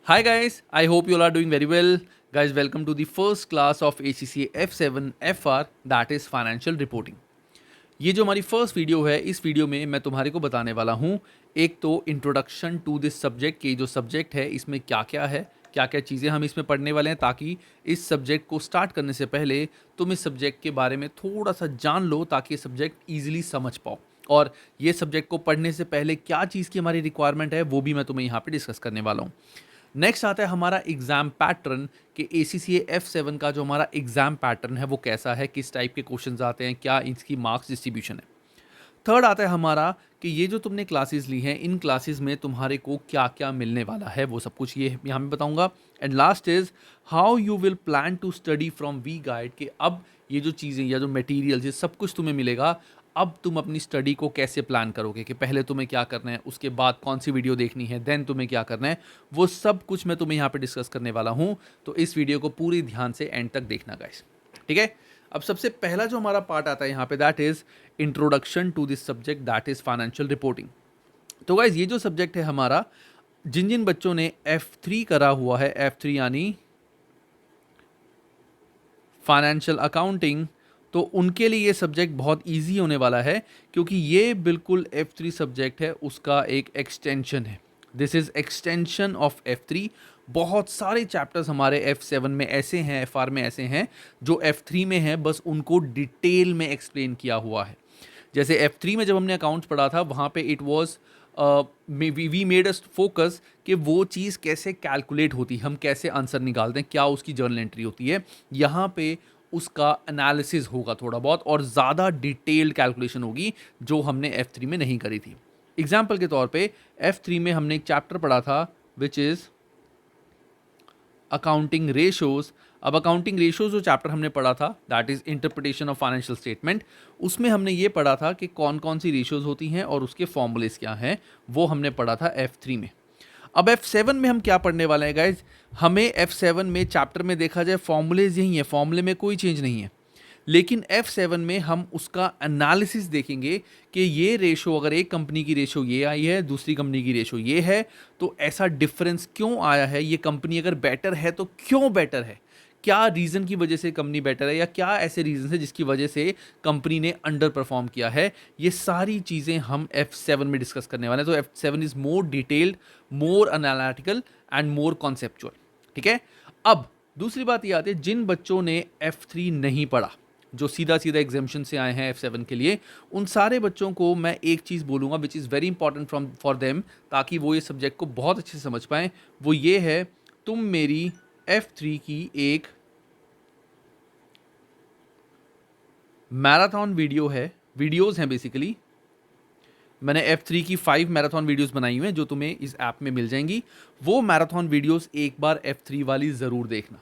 Hi guys, I hope you all are doing very well. Guys, welcome to the first class of ACCA F7 FR that is Financial Reporting. ये जो हमारी first video है, इस video में मैं तुम्हारे को बताने वाला हूँ एक तो इंट्रोडक्शन टू दिस सब्जेक्ट कि जो सब्जेक्ट है इसमें क्या क्या है, क्या क्या चीज़ें हम इसमें पढ़ने वाले हैं, ताकि इस सब्जेक्ट को स्टार्ट करने से पहले तुम इस सब्जेक्ट के बारे में थोड़ा सा जान लो ताकि ये सब्जेक्ट ईजिली समझ पाओ। और ये सब्जेक्ट को पढ़ने से पहले क्या चीज़ की हमारी रिक्वायरमेंट है वो भी मैं तुम्हें यहाँ पे डिस्कस करने वाला हूँ। नेक्स्ट आता है हमारा एग्जाम पैटर्न कि ACCA F7 का जो हमारा एग्जाम पैटर्न है वो कैसा है, किस टाइप के क्वेश्चंस आते हैं, क्या इसकी मार्क्स डिस्ट्रीब्यूशन है। थर्ड आता है हमारा कि ये जो तुमने क्लासेस ली हैं, इन क्लासेस में तुम्हारे को क्या क्या मिलने वाला है वो सब कुछ ये यहाँ मैं बताऊंगा। And last is how you will plan to study from V guide कि अब ये जो चीज़ें या जो मटेरियल ये सब कुछ तुम्हें मिलेगा, अब तुम अपनी स्टडी को कैसे प्लान करोगे कि पहले तुम्हें क्या करना है, उसके बाद कौन सी वीडियो देखनी है, देन तुम्हें क्या करना है, वो सब कुछ मैं तुम्हें यहाँ पे डिस्कस करने वाला हूँ। तो इस वीडियो को पूरी ध्यान से एंड तक देखना गाइस, ठीक है। अब सबसे पहला जो हमारा पार्ट आता है यहाँ पे that is introduction to this subject that is financial reporting. तो गाइज ये जो सब्जेक्ट है हमारा, जिन जिन बच्चों ने F3 करा हुआ है, F3 यानी फाइनेंशियल अकाउंटिंग, तो उनके लिए ये सब्जेक्ट बहुत इजी होने वाला है क्योंकि ये बिल्कुल F3 सब्जेक्ट है, उसका एक एक्सटेंशन है। This is extension of F3। बहुत सारे चैप्टर्स हमारे F7 में ऐसे हैं, FR में ऐसे हैं जो F3 में हैं, बस उनको डिटेल में एक्सप्लेन किया हुआ है। जैसे F3 में जब हमने अकाउंट्स पढ़ा था वहाँ पे it was we made us focus कि वो चीज़ कैसे कैलकुलेट होती है, हम कैसे आंसर निकालते हैं, क्या उसकी जर्नल एंट्री होती है। यहाँ पे उसका एनालिसिस होगा थोड़ा बहुत और ज़्यादा डिटेल्ड कैलकुलेशन होगी जो हमने F3 में नहीं करी थी। एग्जाम्पल के तौर पे F3 में हमने एक चैप्टर पढ़ा था विच इज़ अकाउंटिंग रेशोज़। अब अकाउंटिंग रेशोज़ जो चैप्टर हमने पढ़ा था that is interpretation of financial statement, उसमें हमने ये पढ़ा था कि कौन कौन सी रेशोज़ होती हैं और उसके फॉर्मूलेस क्या हैं, वो हमने पढ़ा था F3 में। अब F7 में हम क्या पढ़ने वाले हैं गाइज, हमें F7 में चैप्टर में देखा जाए फॉर्मूलेज यही है, फॉर्मूले में कोई चेंज नहीं है, लेकिन F7 में हम उसका एनालिसिस देखेंगे कि ये रेशो, अगर एक कंपनी की रेशो ये आई है, दूसरी कंपनी की रेशो ये है, तो ऐसा डिफरेंस क्यों आया है, ये कंपनी अगर बेटर है तो क्यों बेटर है, क्या रीज़न की वजह से कंपनी बेटर है या क्या ऐसे रीज़न है जिसकी वजह से कंपनी ने अंडर परफॉर्म किया है। ये सारी चीज़ें हम F7 में डिस्कस करने वाले हैं। तो F7 is more detailed, more analytical and more conceptual, ठीक है। अब दूसरी बात ये आती है, जिन बच्चों ने F3 नहीं पढ़ा, जो सीधा सीधा एग्जामिशन से आए हैं F7 के लिए, उन सारे बच्चों को मैं एक चीज़ बोलूँगा which is very important from for them, ताकि वो ये सब्जेक्ट को बहुत अच्छे से समझ पाएँ। वो ये है, तुम मेरी F3 की एक मैराथन वीडियो है, वीडियोज़ हैं बेसिकली, मैंने F3 की 5 मैराथन वीडियोस बनाई हुई हैं जो तुम्हें इस ऐप में मिल जाएंगी। वो मैराथन वीडियोस एक बार F3 वाली ज़रूर देखना।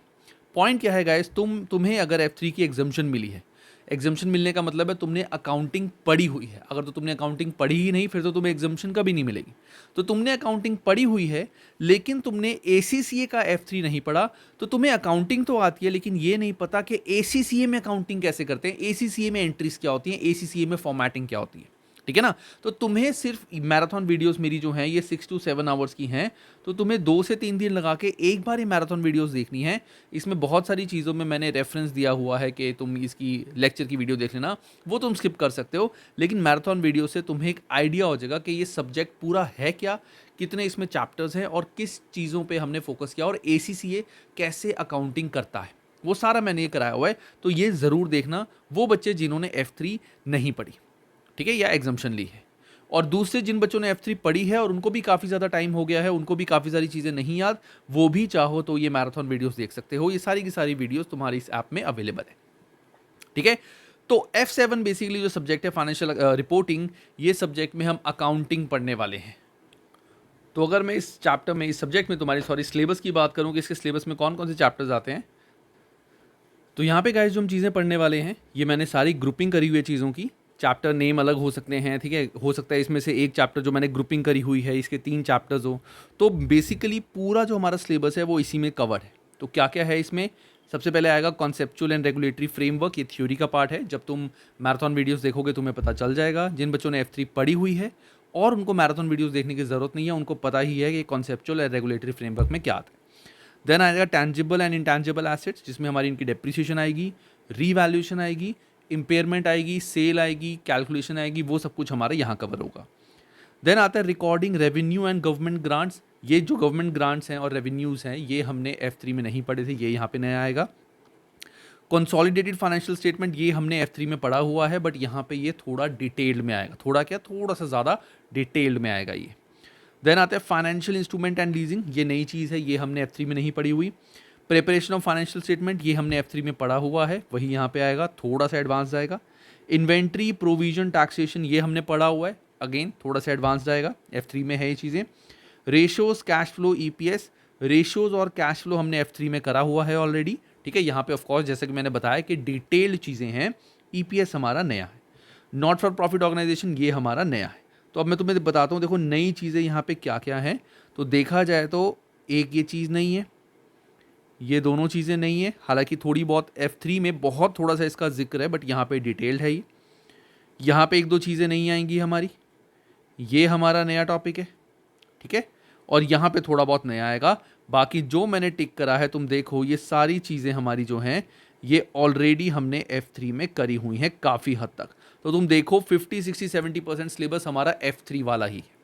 पॉइंट क्या है गाइस, तुम्हें अगर F3 की एग्जाम्शन मिली है, एग्जाम्शन मिलने का मतलब है तुमने अकाउंटिंग पढ़ी हुई है। अगर तो तुमने अकाउंटिंग पढ़ी ही नहीं फिर तो तुम्हें एग्जाम्शन कभी नहीं मिलेगी। तो तुमने अकाउंटिंग पढ़ी हुई है लेकिन तुमने ACCA का F3 नहीं पढ़ा, तो तुम्हें अकाउंटिंग तो आती है लेकिन ये नहीं पता कि ACCA में अकाउंटिंग कैसे करते हैं, ACCA में एंट्रीज क्या होती हैं, ACCA में फॉर्मेटिंग क्या होती है, ठीक है ना। तो तुम्हें सिर्फ मैराथन वीडियोस मेरी जो हैं ये 6 to 7 आवर्स की हैं, तो तुम्हें 2 से 3 दिन लगा के एक बार ये मैराथन वीडियोस देखनी है। इसमें बहुत सारी चीज़ों में मैंने रेफरेंस दिया हुआ है कि तुम इसकी लेक्चर की वीडियो देख लेना, वो तुम स्किप कर सकते हो, लेकिन मैराथन वीडियो से तुम्हें एक आइडिया हो जाएगा कि ये सब्जेक्ट पूरा है क्या, कितने इसमें चैप्टर्स हैं और किस चीज़ों पर हमने फोकस किया और ACCA कैसे अकाउंटिंग करता है, वो सारा मैंने ये कराया हुआ है। तो ये ज़रूर देखना वो बच्चे जिन्होंने F3 नहीं पढ़ी, ठीक है, या एग्जाम्शन ली है। और दूसरे जिन बच्चों ने F3 पढ़ी है और उनको भी काफ़ी ज़्यादा टाइम हो गया है, उनको भी काफ़ी सारी चीज़ें नहीं याद, वो भी चाहो तो ये मैराथन वीडियोस देख सकते हो। ये सारी की सारी वीडियोस तुम्हारी इस ऐप में अवेलेबल है, ठीक है। तो F7 बेसिकली जो सब्जेक्ट है फाइनेंशियल रिपोर्टिंग, ये सब्जेक्ट में हम अकाउंटिंग पढ़ने वाले हैं। तो अगर मैं इस चैप्टर में, इस सब्जेक्ट में तुम्हारी सिलेबस की बात करूँ कि इसके सिलेबस में कौन कौन से चैप्टर्स आते हैं, तो यहाँ पे गाइस जो हम चीज़ें पढ़ने वाले हैं ये मैंने सारी ग्रुपिंग करी हुई है चीज़ों की। चैप्टर नेम अलग हो सकते हैं, ठीक है, हो सकता है इसमें से एक चैप्टर जो मैंने ग्रुपिंग करी हुई है इसके 3 चैप्टर्स हो। तो बेसिकली पूरा जो हमारा सिलेबस है वो इसी में कवर है। तो क्या क्या है इसमें, सबसे पहले आएगा कॉन्सेप्चुअल एंड रेगुलेटरी फ्रेमवर्क, ये थ्योरी का पार्ट है। जब तुम मैराथन वीडियोस देखोगे तुम्हें पता चल जाएगा। जिन बच्चों ने F3 पढ़ी हुई है और उनको मैराथन वीडियोस देखने की ज़रूरत नहीं है, उनको पता ही है कि कॉन्सेप्चुअल एंड रेगुलेटरी फ्रेमवर्क में क्या आता है। देन आएगा टैंजिबल एंड इंटैंजिबल एसेट्स, जिसमें हमारी इनकी डेप्रिसिएशन आएगी, रीवैल्यूएशन आएगी, इम्पेयरमेंट आएगी, सेल आएगी, कैलकुलेशन आएगी, वो सब कुछ हमारा यहाँ कवर होगा। देन आता है recording revenue and government grants. ये जो गवर्नमेंट ग्रांट्स हैं और रेवेन्यूज़ हैं ये हमने F3 में नहीं पढ़े थे, ये यहाँ पे नया आएगा। कंसोलिडेटेड फाइनेंशियल स्टेटमेंट ये हमने F3 में पढ़ा हुआ है, बट यहाँ पे ये थोड़ा डिटेल्ड में आएगा, थोड़ा सा ज़्यादा डिटेल्ड में आएगा ये। देन आता है फाइनेंशियल इंस्ट्रूमेंट एंड लीजिंग, ये नई चीज़ है, ये हमने F3 में नहीं पढ़ी हुई। प्रिपरेशन ऑफ फाइनेंशियल स्टेटमेंट ये हमने F3 में पढ़ा हुआ है, वही यहाँ पे आएगा, थोड़ा सा एडवांस जाएगा। इन्वेंट्री, प्रोविजन, टैक्सेशन ये हमने पढ़ा हुआ है, अगेन थोड़ा सा एडवांस जाएगा, F3 में है ये चीज़ें। Ratios, cash flow, EPS, ratios और कैश फ्लो हमने F3 में करा हुआ है ऑलरेडी, ठीक है। यहाँ पे ऑफकोर्स जैसे कि मैंने बताया कि डिटेल्ड चीज़ें हैं, EPS हमारा नया है। नॉट फॉर प्रॉफिट ऑर्गेनाइजेशन ये हमारा नया है। तो अब मैं तुम्हें बताता हूँ, देखो नई चीज़ें यहाँ पे क्या क्या हैं। तो देखा जाए तो एक ये चीज़ नहीं है, ये दोनों चीज़ें नहीं है, हालांकि थोड़ी बहुत F3 में बहुत थोड़ा सा इसका जिक्र है, बट यहाँ पे डिटेल्ड है ये। यहाँ पे एक दो चीज़ें नहीं आएंगी हमारी, ये हमारा नया टॉपिक है, ठीक है। और यहाँ पे थोड़ा बहुत नया आएगा, बाकी जो मैंने टिक करा है तुम देखो ये सारी चीज़ें हमारी जो हैं ये ऑलरेडी हमने F3 में करी हुई हैं काफ़ी हद तक। तो तुम देखो 50, 60, 70% सिलेबस हमारा F3 वाला ही है,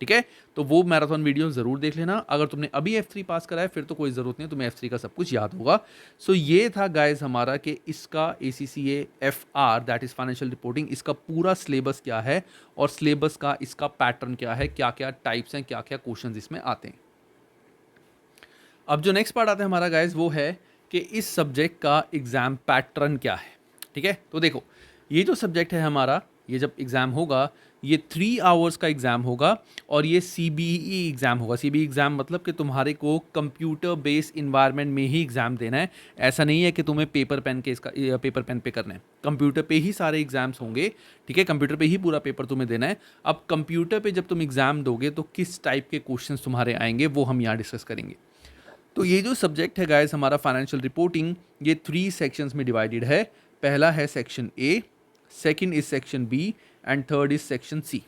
ठीक है। तो वो मैराथन वीडियो ज़रूर देख लेना। अगर तुमने अभी F3 पास करा है फिर तो कोई ज़रूरत नहीं, तुम्हें F3 का सब कुछ याद होगा। सो ये था गाइज हमारा कि इसका ACCA FR that is financial reporting, इसका पूरा सिलेबस क्या है और सिलेबस का इसका पैटर्न क्या है, क्या क्या टाइप्स हैं, क्या क्या क्वेश्चन इसमें आते हैं। अब जो नेक्स्ट पार्ट आता है हमारा गाइज वो है कि इस सब्जेक्ट का एग्ज़ाम पैटर्न क्या है, ठीक है। तो देखो ये जो सब्जेक्ट है हमारा, ये जब एग्ज़ाम होगा ये 3 आवर्स का एग्ज़ाम होगा और ये CBE एग्ज़ाम होगा। CBE एग्ज़ाम मतलब कि तुम्हारे को कंप्यूटर बेस्ड इन्वायरमेंट में ही एग्ज़ाम देना है, ऐसा नहीं है कि तुम्हें पेपर पेन के इसका पेपर पेन पे करना है, कंप्यूटर पे ही सारे एग्ज़ाम्स होंगे, ठीक है। कंप्यूटर पे ही पूरा पेपर तुम्हें देना है। अब कंप्यूटर पे जब तुम एग्ज़ाम दोगे तो किस टाइप के क्वेश्चन तुम्हारे आएंगे वो हम यहाँ डिस्कस करेंगे। तो ये जो सब्जेक्ट है गाइस हमारा फाइनेंशियल रिपोर्टिंग, ये 3 सेक्शंस में डिवाइडेड है। पहला है section A, second is section B and third is section C।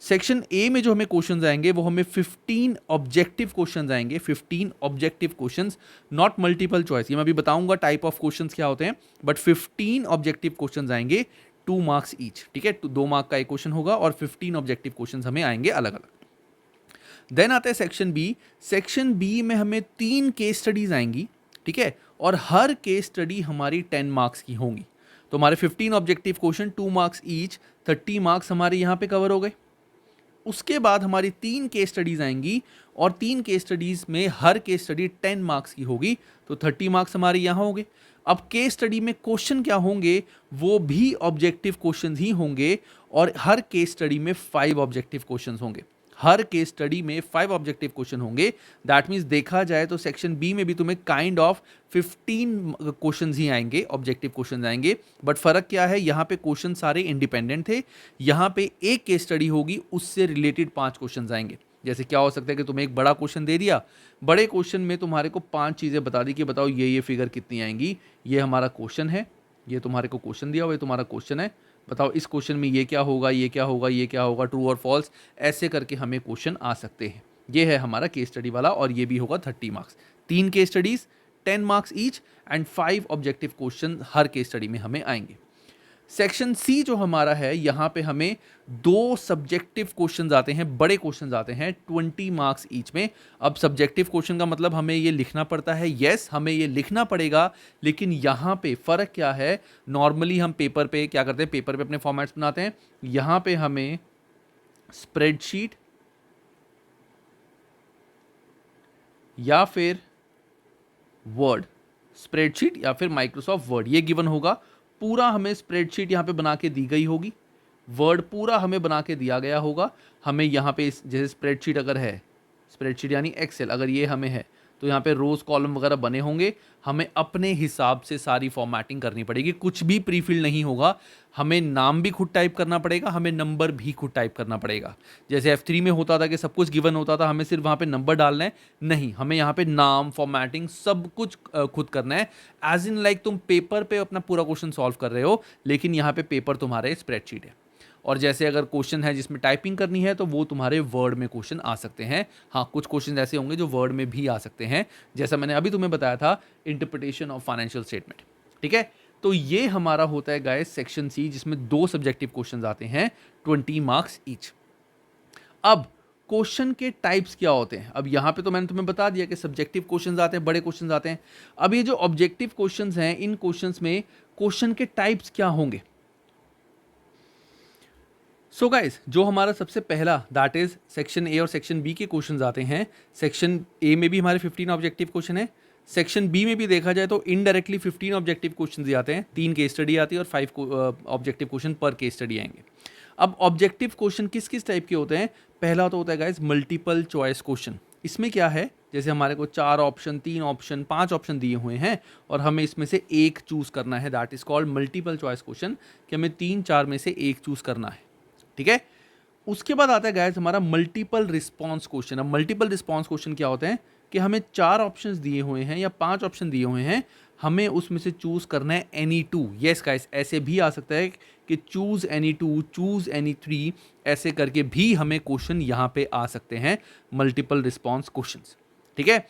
Section A में जो हमें क्वेश्चंस आएंगे वो हमें 15 ऑब्जेक्टिव क्वेश्चंस आएंगे, 15 objective questions, not multiple choice. ये मैं अभी बताऊंगा टाइप ऑफ क्वेश्चंस क्या होते हैं, बट 15 ऑब्जेक्टिव क्वेश्चंस आएंगे, 2 मार्क्स ईच, ठीक है। 2 मार्क का एक क्वेश्चन होगा और 15 ऑब्जेक्टिव क्वेश्चंस हमें आएंगे अलग अलग। देन आता है सेक्शन B। सेक्शन B में हमें 3 केस स्टडीज आएंगी, ठीक है, और हर केस स्टडी हमारी 10 मार्क्स की होंगी। तो हमारे 15 objective question, 2 marks each, 30 marks हमारे यहाँ पे कवर हो गए। उसके बाद हमारी 3 केस स्टडीज आएंगी और 3 केस स्टडीज में हर केस स्टडी 10 मार्क्स की होगी, तो 30 मार्क्स हमारे यहाँ होंगे। अब केस स्टडी में क्वेश्चन क्या होंगे, वो भी ऑब्जेक्टिव क्वेश्चन ही होंगे और हर केस स्टडी में 5 ऑब्जेक्टिव क्वेश्चन होंगे। हर केस स्टडी में 5 ऑब्जेक्टिव क्वेश्चन होंगे। दैट मीन्स देखा जाए तो सेक्शन B में भी तुम्हें काइंड ऑफ 15 क्वेश्चंस ही आएंगे, ऑब्जेक्टिव क्वेश्चंस आएंगे। बट फर्क क्या है, यहाँ पे क्वेश्चन सारे इंडिपेंडेंट थे, यहाँ पे एक केस स्टडी होगी उससे रिलेटेड 5 क्वेश्चंस आएंगे। जैसे क्या हो सकता है कि तुम्हें एक बड़ा क्वेश्चन दे दिया, बड़े क्वेश्चन में तुम्हारे को 5 चीज़ें बता दी कि बताओ ये फिगर कितनी आएंगी, ये हमारा क्वेश्चन है, ये तुम्हारे को क्वेश्चन दिया हुआ है, तुम्हारा क्वेश्चन है, बताओ इस क्वेश्चन में ये क्या होगा, ये क्या होगा, ये क्या होगा, ट्रू और फॉल्स, ऐसे करके हमें क्वेश्चन आ सकते हैं। ये है हमारा केस स्टडी वाला और ये भी होगा 30 marks. 3 case studies, 10 marks each and 5 objective question her case study में हमें आएंगे। सेक्शन C जो हमारा है, यहाँ पे हमें 2 सब्जेक्टिव क्वेश्चन आते हैं, बड़े क्वेश्चन आते हैं 20 मार्क्स ईच में। अब सब्जेक्टिव क्वेश्चन का मतलब हमें ये लिखना पड़ता है, यस हमें ये लिखना पड़ेगा, लेकिन यहाँ पे फ़र्क क्या है, नॉर्मली हम पेपर पे क्या करते हैं, पेपर पे अपने फॉर्मेट्स बनाते हैं, यहाँ पे हमें स्प्रेडशीट या फिर वर्ड, स्प्रेडशीट या फिर माइक्रोसॉफ्ट वर्ड, ये गिवन होगा। पूरा हमें स्प्रेडशीट यहाँ पे बना के दी गई होगी, वर्ड पूरा हमें बना के दिया गया होगा। हमें यहाँ पे जैसे स्प्रेडशीट अगर है, स्प्रेडशीट यानी एक्सेल अगर ये हमें है, तो यहाँ पे रोज़ कॉलम वगैरह बने होंगे, हमें अपने हिसाब से सारी फॉर्मेटिंग करनी पड़ेगी, कुछ भी प्रीफिल नहीं होगा। हमें नाम भी खुद टाइप करना पड़ेगा, हमें नंबर भी खुद टाइप करना पड़ेगा। जैसे F3 में होता था कि सब कुछ गिवन होता था, हमें सिर्फ वहाँ पे नंबर डालना है, नहीं, हमें यहाँ पे नाम, फॉर्मेटिंग सब कुछ खुद करना है। एज इन लाइक तुम पेपर पे अपना पूरा क्वेश्चन सॉल्व कर रहे हो, लेकिन यहाँ पे पेपर तुम्हारे स्प्रेडशीट है। और जैसे अगर क्वेश्चन है जिसमें टाइपिंग करनी है तो वो तुम्हारे वर्ड में क्वेश्चन आ सकते हैं। हाँ, कुछ क्वेश्चन ऐसे होंगे जो वर्ड में भी आ सकते हैं, जैसा मैंने अभी तुम्हें बताया था, इंटरप्रिटेशन ऑफ फाइनेंशियल स्टेटमेंट। ठीक है, तो ये हमारा होता है गाइस सेक्शन सी, जिसमें 2 सब्जेक्टिव क्वेश्चन आते हैं, 20 मार्क्स ईच। अब क्वेश्चन के टाइप्स क्या होते हैं? अब यहां पे तो मैंने तुम्हें बता दिया कि सब्जेक्टिव क्वेश्चंस आते हैं, बड़े क्वेश्चंस आते हैं। अब ये जो ऑब्जेक्टिव क्वेश्चंस हैं, इन क्वेश्चंस में क्वेश्चन के टाइप्स क्या होंगे? सो गाइस, जो हमारा सबसे पहला दैट इज सेक्शन ए और सेक्शन बी के क्वेश्चंस आते हैं। सेक्शन ए में भी हमारे 15 ऑब्जेक्टिव क्वेश्चन है, सेक्शन बी में भी देखा जाए तो इनडायरेक्टली 15 ऑब्जेक्टिव क्वेश्चन आते हैं, 3 केस स्टडी आती है और 5 ऑब्जेक्टिव क्वेश्चन पर केस स्टडी आएंगे। अब ऑब्जेक्टिव क्वेश्चन किस किस टाइप के होते हैं? पहला तो होता है गाइस मल्टीपल चॉइस क्वेश्चन। इसमें क्या है, जैसे हमारे को 4 ऑप्शन, 3 ऑप्शन, 5 ऑप्शन दिए हुए हैं और हमें इसमें से एक चूज करना है, that is called multiple choice question, कि हमें 3-4 में से एक चूज करना है। ठीक है, उसके बाद आता है गाइस हमारा मल्टीपल रिस्पॉन्स क्वेश्चन। अब मल्टीपल रिस्पॉन्स क्वेश्चन क्या होते हैं कि हमें 4 ऑप्शंस दिए हुए हैं या 5 ऑप्शन दिए हुए हैं, हमें उसमें से चूज करना है एनी 2। यस गाइस, ऐसे भी आ सकता है कि चूज एनी 2, चूज एनी 3, ऐसे करके भी हमें क्वेश्चन यहां पे आ सकते हैं, मल्टीपल रिस्पॉन्स क्वेश्चंस। ठीक है,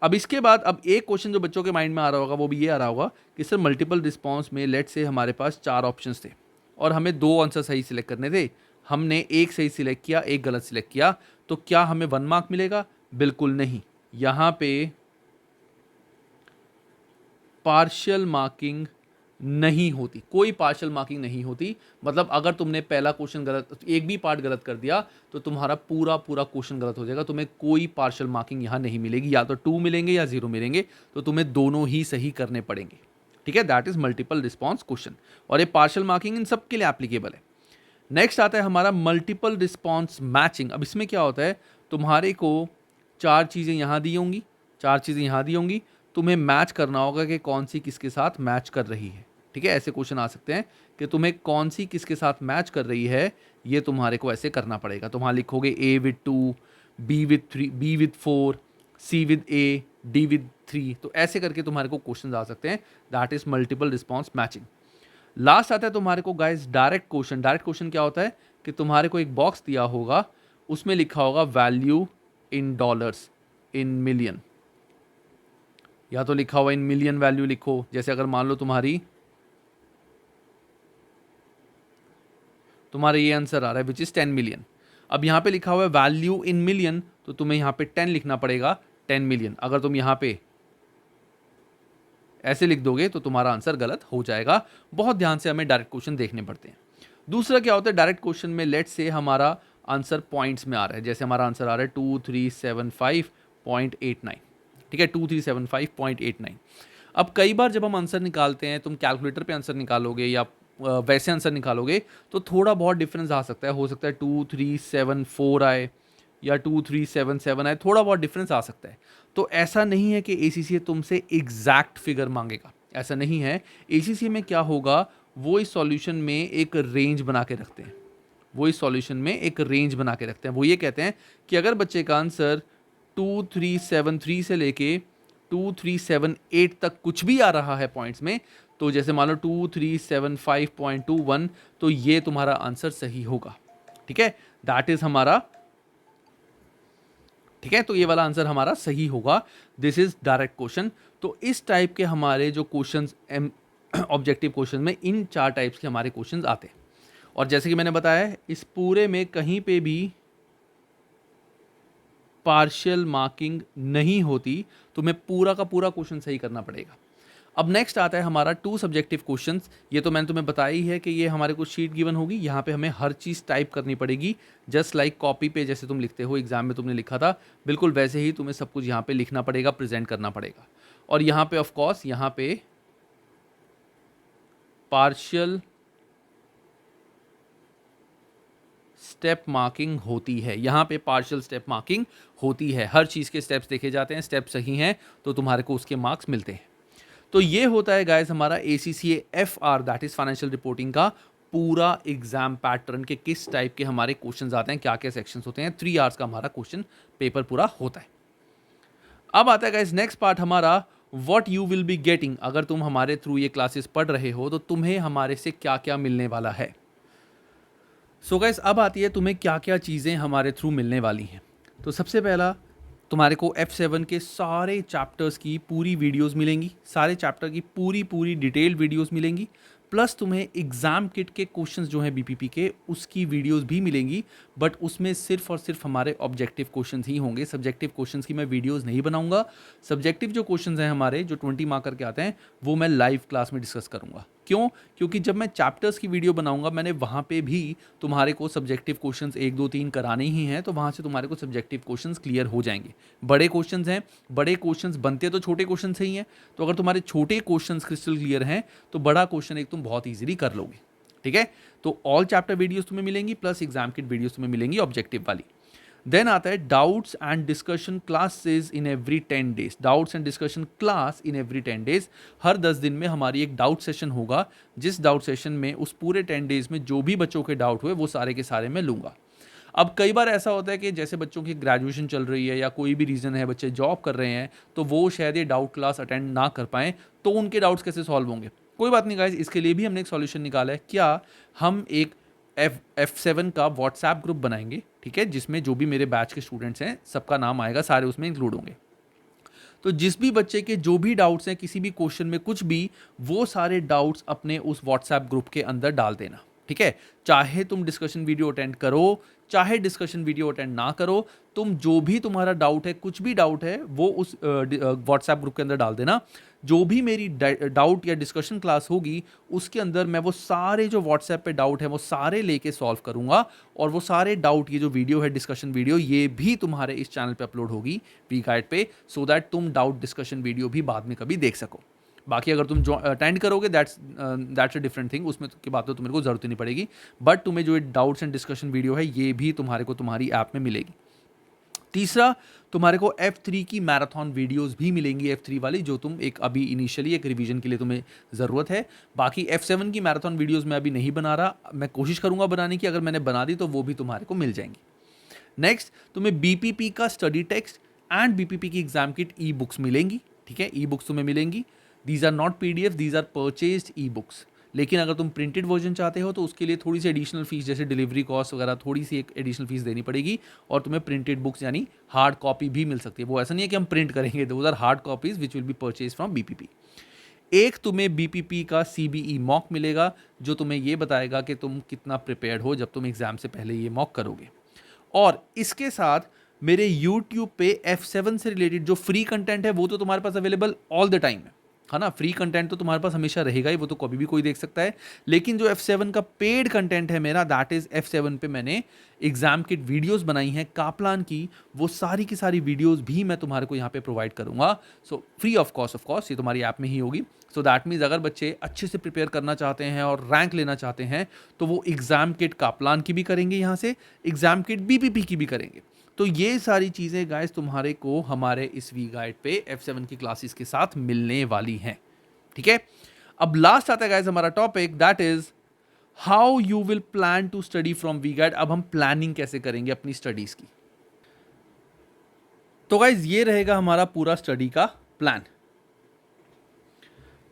अब इसके बाद अब एक क्वेश्चन जो बच्चों के माइंड में आ रहा होगा वो भी ये आ रहा होगा कि सर मल्टीपल रिस्पॉन्स में लेट से हमारे पास 4 ऑप्शंस थे और हमें 2 आंसर सही सिलेक्ट करने थे, हमने एक सही सिलेक्ट किया, एक गलत सिलेक्ट किया, तो क्या हमें 1 मार्क मिलेगा? बिल्कुल नहीं। यहां पे पार्शियल मार्किंग नहीं होती, कोई पार्शियल मार्किंग नहीं होती। मतलब अगर तुमने पहला क्वेश्चन गलत, एक भी पार्ट गलत कर दिया तो तुम्हारा पूरा पूरा क्वेश्चन गलत हो जाएगा, तुम्हें कोई पार्शियल मार्किंग यहां नहीं मिलेगी, या तो 2 मिलेंगे या 0 मिलेंगे, तो तुम्हें दोनों ही सही करने पड़ेंगे। ठीक है, that is multiple response question, और ये पार्शियल मार्किंग इन सब के लिए एप्लीकेबल है। नेक्स्ट आता है हमारा मल्टीपल रिस्पॉन्स मैचिंग। अब इसमें क्या होता है, तुम्हारे को 4 चीज़ें यहाँ दी होंगी, 4 चीज़ें यहाँ दी होंगी, तुम्हें मैच करना होगा कि कौन सी किसके साथ मैच कर रही है। ठीक है, ऐसे क्वेश्चन आ सकते हैं कि तुम्हें कौन सी किसके साथ मैच कर रही है, ये तुम्हारे को ऐसे करना पड़ेगा। तुम वहाँ लिखोगे A with 2, B with 3, B with 4, C with A, D with 3, तो ऐसे करके तुम्हारे को क्वेश्चन आ सकते हैं, that is multiple response matching. Last आता है तुम्हारे को guys direct question. Direct question क्या होता है कि तुम्हारे को एक बॉक्स दिया होगा, उसमें लिखा होगा value in dollars, in million, या तो लिखा हुआ इन मिलियन वैल्यू लिखो। जैसे अगर मान लो तुम्हारे ये आंसर आ रहा है विच इज 10 मिलियन। अब यहाँ पे लिखा हुआ है वैल्यू इन मिलियन, तो तुम्हें यहाँ पे 10 लिखना पड़ेगा, 10 मिलियन। अगर तुम यहाँ पे ऐसे लिख दोगे तो तुम्हारा आंसर गलत हो जाएगा। बहुत ध्यान से हमें डायरेक्ट क्वेश्चन देखने पड़ते हैं। दूसरा क्या होता है डायरेक्ट क्वेश्चन में, लेट से हमारा आंसर पॉइंट्स में आ रहा है, जैसे हमारा आंसर आ रहा है 2375.89। ठीक है, 2375.89। अब कई बार जब हम आंसर निकालते हैं, तुम कैलकुलेटर पे आंसर निकालोगे या वैसे आंसर निकालोगे तो थोड़ा बहुत डिफरेंस आ सकता है। हो सकता है 2374 आए या 2377 आए, थोड़ा बहुत डिफरेंस आ सकता है। तो ऐसा नहीं है कि ACCA तुमसे एग्जैक्ट फिगर मांगेगा, ऐसा नहीं है। ACCA में क्या होगा, वो इस सॉल्यूशन में एक रेंज बना के रखते हैं, वो ये कहते हैं कि अगर बच्चे का आंसर 2373 से लेके 2378 तक कुछ भी आ रहा है पॉइंट्स में, तो जैसे मान लो 2375.21, तो ये तुम्हारा आंसर सही होगा। ठीक है, दैट इज हमारा, ठीक है, तो ये वाला आंसर हमारा सही होगा। This is direct question. तो इस टाइप के हमारे जो क्वेश्चंस ऑब्जेक्टिव क्वेश्चन में, इन 4 टाइप्स के हमारे क्वेश्चंस आते हैं। और जैसे कि मैंने बताया, इस पूरे में कहीं पे भी पार्शियल मार्किंग नहीं होती, तुम्हें पूरा का पूरा क्वेश्चन सही करना पड़ेगा। अब नेक्स्ट आता है हमारा 2 सब्जेक्टिव क्वेश्चंस। ये तो मैंने तुम्हें बताया ही है कि ये हमारे को शीट गिवन होगी, यहाँ पे हमें हर चीज़ टाइप करनी पड़ेगी, जस्ट लाइक कॉपी पे जैसे तुम लिखते हो, एग्जाम में तुमने लिखा था, बिल्कुल वैसे ही तुम्हें सब कुछ यहाँ पे लिखना पड़ेगा, प्रेजेंट करना पड़ेगा। और यहाँ पे ऑफ कोर्स यहाँ पे पार्शियल स्टेप मार्किंग होती है, यहाँ पे पार्शियल स्टेप मार्किंग होती है। हर चीज़ के स्टेप्स देखे जाते हैं, स्टेप सही हैं तो तुम्हारे को उसके मार्क्स मिलते हैं। तो ये होता है गाइस हमारा ACCA FR, that is financial reporting का पूरा एग्जाम पैटर्न के किस टाइप के हमारे क्वेश्चंस आते हैं, क्या क्या सेक्शंस होते हैं। 3 आवर्स का हमारा क्वेश्चन पेपर पूरा होता है। अब आता है गाइस नेक्स्ट पार्ट हमारा, what you will be getting. अगर तुम हमारे थ्रू ये क्लासेस पढ़ रहे हो तो तुम्हें हमारे से क्या क्या मिलने वाला है। सो गाइस अब आती है तुम्हें क्या क्या चीज़ें हमारे थ्रू मिलने वाली हैं। तो सबसे पहला, तुम्हारे को F7 के सारे चैप्टर्स की पूरी वीडियोस मिलेंगी, सारे चैप्टर की पूरी पूरी डिटेल्ड वीडियोस मिलेंगी, प्लस तुम्हें एग्ज़ाम किट के क्वेश्चंस जो हैं बीपीपी के उसकी वीडियोस भी मिलेंगी। बट उसमें सिर्फ और सिर्फ हमारे ऑब्जेक्टिव क्वेश्चंस ही होंगे, सब्जेक्टिव क्वेश्चंस की मैं वीडियोस नहीं बनाऊंगा। सब्जेक्टिव जो क्वेश्चंस हैं हमारे, जो 20 मार्कर के आते हैं, वो मैं लाइव क्लास में डिस्कस करूंगा। क्यों? क्योंकि जब मैं चैप्टर्स की वीडियो बनाऊंगा, मैंने वहाँ पे भी तुम्हारे को सब्जेक्टिव क्वेश्चंस 1 2 3 कराने ही हैं, तो वहाँ से तुम्हारे को सब्जेक्टिव क्वेश्चंस क्लियर हो जाएंगे। बड़े क्वेश्चंस हैं, बड़े क्वेश्चंस बनते तो छोटे क्वेश्चन से ही हैं, तो अगर तुम्हारे छोटे क्वेश्चंस क्रिस्टल क्लियर हैं तो बड़ा क्वेश्चन एक तुम बहुत ईजिली कर लोगे। ठीक है, तो ऑल चैप्टर वीडियोस तुम्हें मिलेंगी, प्लस एग्जाम किट वीडियोस तुम्हें मिलेंगी ऑब्जेक्टिव वाली। देन आता है doubts and discussion classes in every 10 days. Doubts and discussion class in every 10 days, हर 10 दिन में हमारी एक डाउट सेशन होगा, जिस डाउट सेशन में उस पूरे 10 डेज में जो भी बच्चों के डाउट हुए वो सारे के सारे मैं लूंगा। अब कई बार ऐसा होता है कि जैसे बच्चों की ग्रेजुएशन चल रही है या कोई भी रीज़न है, बच्चे जॉब कर रहे हैं, तो वो शायद ये डाउट क्लास अटेंड ना कर पाएँ, तो उनके डाउट्स कैसे सॉल्व होंगे? कोई बात नहीं गाइज, इसके लिए भी हमने एक सॉल्यूशन निकाला है। क्या हम एक F7 का व्हाट्सएप ग्रुप बनाएंगे, ठीक है, जिसमें जो भी मेरे बैच के स्टूडेंट्स हैं सबका नाम आएगा, सारे उसमें इंक्लूड होंगे। तो जिस भी बच्चे के जो भी डाउट्स हैं किसी भी क्वेश्चन में कुछ भी, वो सारे डाउट्स अपने उस व्हाट्सएप ग्रुप के अंदर डाल देना। ठीक है, चाहे तुम डिस्कशन वीडियो अटेंड करो, चाहे डिस्कशन वीडियो अटेंड ना करो, तुम जो भी तुम्हारा डाउट है, कुछ भी डाउट है, वो उस व्हाट्सएप ग्रुप के अंदर डाल देना। जो भी मेरी डाउट या डिस्कशन क्लास होगी उसके अंदर मैं वो सारे जो व्हाट्सएप पे डाउट है वो सारे लेके सॉल्व करूंगा, और वो सारे डाउट, ये जो वीडियो है डिस्कशन वीडियो, ये भी तुम्हारे इस चैनल पे अपलोड होगी वी गाइड पे, सो दैट तुम डाउट डिस्कशन वीडियो भी बाद में कभी देख सको। बाकी अगर तुम अटेंड करोगे दैट्स अ डिफरेंट थिंग, उसमें की बात तो तुम्हें को जरूरत ही नहीं पड़ेगी। बट तुम्हें जो डाउट्स एंड डिस्कशन वीडियो है ये भी तुम्हारे को तुम्हारी ऐप में मिलेगी। तीसरा, तुम्हारे को F3 की मैराथन वीडियोस भी मिलेंगी, F3 वाली, जो तुम एक अभी इनिशियली एक रिवीजन के लिए तुम्हें ज़रूरत है। बाकी F7 की मैराथन वीडियोस मैं अभी नहीं बना रहा, मैं कोशिश करूंगा बनाने की, अगर मैंने बना दी तो वो भी तुम्हारे को मिल जाएंगी। नेक्स्ट, तुम्हें बीपीपी का स्टडी टेक्स्ट एंड बीपीपी की एग्जाम किट ई बुक्स मिलेंगी। ठीक है, ई बुक्स तुम्हें मिलेंगी। These are not PDF, these are purchased e books. लेकिन अगर तुम प्रिंटेड वर्जन चाहते हो तो उसके लिए थोड़ी सी एडिशनल फीस, जैसे डिलीवरी कॉस्ट वगैरह, थोड़ी सी एक एडिशनल फीस देनी पड़ेगी, और तुम्हें प्रिंटेड बुक्स यानी हार्ड कॉपी भी मिल सकती है। वो ऐसा नहीं है कि हम प्रिंट करेंगे, those are hard copies which will be purchase from BPP. एक तुम्हें बीपीपी का CBE मॉक मिलेगा, जो तुम्हें ये बताएगा कि तुम कितना प्रिपेयर्ड हो जब तुम एग्जाम से पहले ये मॉक करोगे। और इसके साथ मेरे YouTube पे F7 से रिलेटेड जो फ्री कंटेंट है वो तो तुम्हारे पास अवेलेबल ऑल द टाइम है ना, फ्री कंटेंट तो तुम्हारे पास हमेशा रहेगा ही, वो तो कभी भी कोई देख सकता है। लेकिन जो F7 का पेड कंटेंट है मेरा, दैट इज F7 पे मैंने एग्जाम किट वीडियोस बनाई हैं कापलान की, वो सारी की सारी वीडियोस भी मैं तुम्हारे को यहाँ पे प्रोवाइड करूंगा। सो फ्री ऑफ कोर्स ये तुम्हारी ऐप में ही होगी। सो दैट मीन्स अगर बच्चे अच्छे से प्रिपेयर करना चाहते हैं और रैंक लेना चाहते हैं तो वो एग्जाम किट कापलान की भी करेंगे, यहाँ से एग्जाम किट बीपीपी की भी करेंगे। तो ये सारी चीज़ें गाइस तुम्हारे को हमारे इस वी गाइड पे F7 की क्लासेस के साथ मिलने वाली हैं। ठीक है, अब लास्ट आता है गाइस हमारा topic, that is how you will plan to study from V guide. अब हम प्लानिंग कैसे करेंगे अपनी स्टडीज की। तो गाइस ये रहेगा हमारा पूरा स्टडी का प्लान।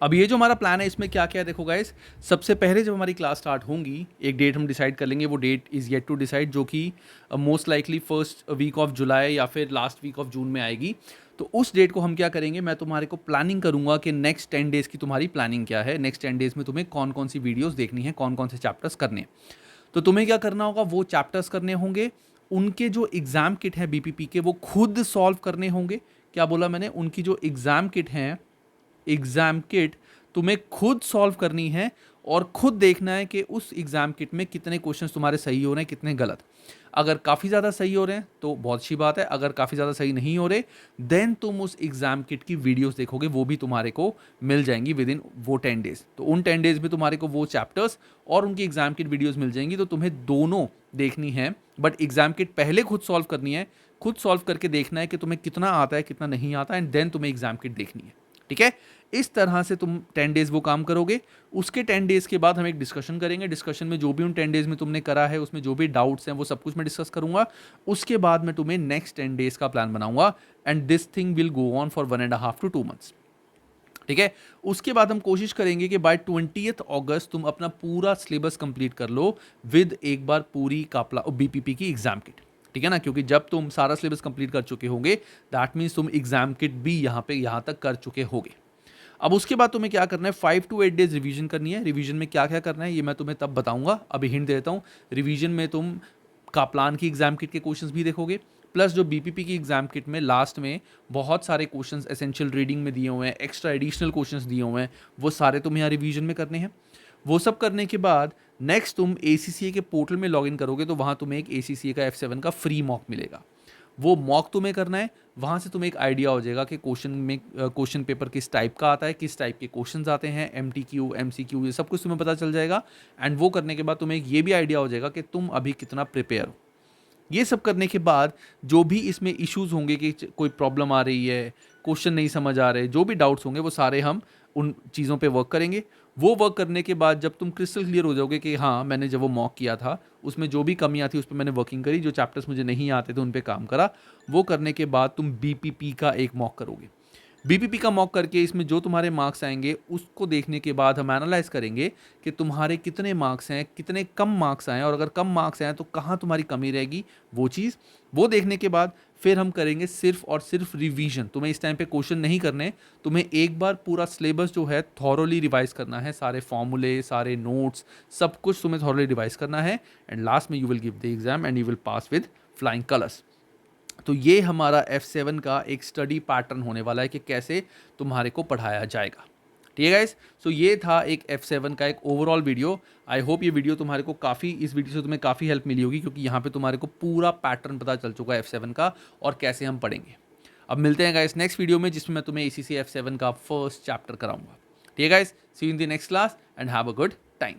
अब ये जो हमारा प्लान है इसमें क्या क्या है, देखो गाइस, सबसे पहले जब हमारी क्लास स्टार्ट होंगी एक डेट हम डिसाइड कर लेंगे, वो date is yet to decide, जो कि most likely first week of July या फिर लास्ट वीक ऑफ जून में आएगी। तो उस डेट को हम क्या करेंगे, मैं तुम्हारे को प्लानिंग करूंगा कि नेक्स्ट 10 डेज़ की तुम्हारी प्लानिंग क्या है, नेक्स्ट 10 डेज़ में तुम्हें कौन कौन सी वीडियोज़ देखनी है, कौन कौन से चैप्टर्स करने हैं। तो तुम्हें क्या करना होगा, वो चैप्टर्स करने होंगे, उनके जो एग्ज़ाम किट है बीपीपी के वो खुद सॉल्व करने होंगे। क्या बोला मैंने, उनकी जो एग्ज़ाम किट हैं, एग्ज़ाम किट तुम्हें खुद सॉल्व करनी है, और खुद देखना है कि उस एग्ज़ाम किट में कितने क्वेश्चंस तुम्हारे सही हो रहे हैं, कितने गलत। अगर काफ़ी ज़्यादा सही हो रहे हैं तो बहुत अच्छी बात है, अगर काफ़ी ज़्यादा सही नहीं हो रहे देन तुम उस एग्ज़ाम किट की वीडियोस देखोगे, वो भी तुम्हारे को मिल जाएंगी विद इन वो 10 डेज़। तो उन 10 डेज़ में तुम्हारे को वो चैप्टर्स और उनकी एग्ज़ाम किट वीडियोज़ मिल जाएंगी। तो तुम्हें दोनों देखनी है, बट एग्ज़ाम किट पहले खुद सॉल्व करनी है, खुद सॉल्व करके देखना है कि तुम्हें कितना आता है कितना नहीं आता, एंड देन तुम्हें एग्ज़ाम किट देखनी है। ठीक है, इस तरह से तुम 10 डेज़ वो काम करोगे। उसके 10 डेज़ के बाद हम एक डिस्कशन करेंगे, डिस्कशन में जो भी उन 10 डेज़ में तुमने करा है उसमें जो भी डाउट्स हैं वो सब कुछ मैं डिस्कस करूंगा। उसके बाद मैं तुम्हें नेक्स्ट 10 डेज़ का प्लान बनाऊंगा, and this thing will go on for 1.5 to 2 months। ठीक है। उसके बाद हम कोशिश करेंगे कि बाय 20th अगस्त तुम अपना पूरा सिलेबस कंप्लीट कर लो विद एक बार पूरी कापला बीपीपी की एग्जाम किट। ठीक है ना, क्योंकि जब तुम सारा सिलेबस कंप्लीट कर चुके होगे दैट मीन्स तुम एग्जाम किट भी यहाँ तक कर चुके होगे। अब उसके बाद तुम्हें क्या करना है, 5 to 8 डेज रिवीजन करनी है। रिवीजन में क्या क्या करना है ये मैं तुम्हें तब बताऊंगा, अभी हिंट देता हूँ। रिवीजन में तुम काप्लान की एग्जाम किट के क्वेश्चंस भी देखोगे, प्लस जो बीपीपी की एग्जाम किट में लास्ट में बहुत सारे क्वेश्चंस एसेंशियल रीडिंग में दिए हुए हैं, एक्स्ट्रा एडिशनल क्वेश्चंस दिए हुए हैं, वो सारे तुम्हें यहाँ रिवीजन में करने हैं। वो सब करने के बाद नेक्स्ट तुम ACCA के पोर्टल में लॉगिन करोगे तो वहाँ तुम्हें एक ACCA का F7 का फ्री मॉक मिलेगा। वो मॉक तुम्हें करना है, वहाँ से तुम्हें एक आइडिया हो जाएगा कि क्वेश्चन पेपर किस टाइप का आता है, किस टाइप के क्वेश्चंस आते हैं, MTQ MCQ ये सब कुछ तुम्हें पता चल जाएगा। एंड वो करने के बाद तुम्हें ये भी आइडिया हो जाएगा कि तुम अभी कितना प्रिपेयर हो। ये सब करने के बाद जो भी इसमें इश्यूज होंगे कि कोई प्रॉब्लम आ रही है, क्वेश्चन नहीं समझ आ रहे, जो भी डाउट्स होंगे वो सारे हम उन चीज़ों पे वर्क करेंगे। वो वर्क करने के बाद जब तुम क्रिस्टल क्लियर हो जाओगे कि हाँ मैंने जब वो मॉक किया था उसमें जो भी कमियां थी उस पर मैंने वर्किंग करी, जो चैप्टर्स मुझे नहीं आते थे उन पे काम करा, वो करने के बाद तुम BPP का एक मॉक करोगे। BPP का मॉक करके इसमें जो तुम्हारे मार्क्स आएंगे उसको देखने के बाद हम एनालाइज करेंगे कि तुम्हारे कितने मार्क्स हैं, कितने कम मार्क्स आए, और अगर कम मार्क्स आए तो कहाँ तुम्हारी कमी रहेगी वो चीज़। वो देखने के बाद फिर हम करेंगे सिर्फ और सिर्फ रिवीजन। तुम्हें इस टाइम पे क्वेश्चन नहीं करने, तुम्हें एक बार पूरा सिलेबस जो है थॉरोली रिवाइज करना है, सारे फॉर्मूले, सारे नोट्स, सब कुछ तुम्हें थॉरोली रिवाइज करना है। एंड लास्ट में you will give the exam and you will pass with flying colours. तो ये हमारा F7 का एक स्टडी पैटर्न होने वाला है कि कैसे तुम्हारे को पढ़ाया जाएगा। ठीक है गाइस, सो ये था एक F7 का एक ओवरऑल वीडियो। आई होप ये वीडियो तुम्हारे को काफ़ी, इस वीडियो से तुम्हें काफ़ी हेल्प मिली होगी, क्योंकि यहाँ पे तुम्हारे को पूरा पैटर्न पता चल चुका है F7 का और कैसे हम पढ़ेंगे। अब मिलते हैं गाइस नेक्स्ट वीडियो में जिसमें मैं तुम्हें ACCA F7 का फर्स्ट चैप्टर कराऊंगा। ठीक है guys, see you in the next class and have a good time.